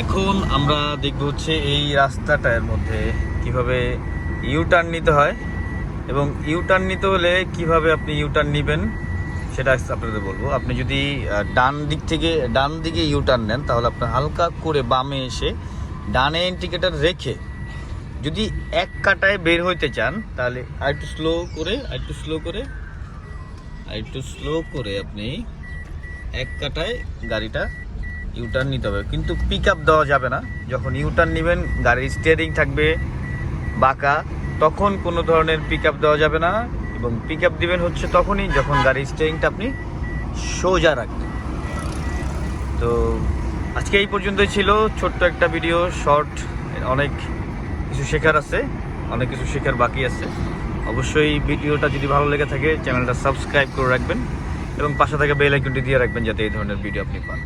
এখন আমরা দেখব হচ্ছে এই রাস্তাটার মধ্যে কিভাবে ইউটার্ন নিতে হয় এবং ইউটার্ন নিতে হলে কিভাবে আপনি ইউটার্ন নেবেন সেটা আপনাদের বলবো। আপনি যদি ডান দিকে ইউটার্ন নেন তাহলে আপনার হালকা করে বামে এসে ডানে ইন্ডিকেটর রেখে যদি এক কাটায় বের হইতে চান তাহলে আরেকটু স্লো করে আপনি এক কাটায় গাড়িটা ইউটার্ন নিতে হবে, কিন্তু পিক আপ দেওয়া যাবে না। যখন ইউটার্ন নেবেন গাড়ির স্টিয়ারিং থাকবে বাঁকা, তখন কোনো ধরনের পিক আপ দেওয়া যাবে না এবং পিক আপ দিবেন হচ্ছে তখনই যখন গাড়ির স্টিয়ারিংটা আপনি সোজা রাখবেন। তো আজকে এই পর্যন্তই ছিল, ছোট্ট একটা ভিডিও, শর্ট। অনেক কিছু শেখার আছে, অনেক কিছু শেখার বাকি আছে। অবশ্যই ভিডিওটা যদি ভালো লেগে থাকে চ্যানেলটা সাবস্ক্রাইব করে রাখবেন এবং পাশে থাকা বেল আইকনটি দিয়ে রাখবেন যাতে এই ধরনের ভিডিও আপনি পান।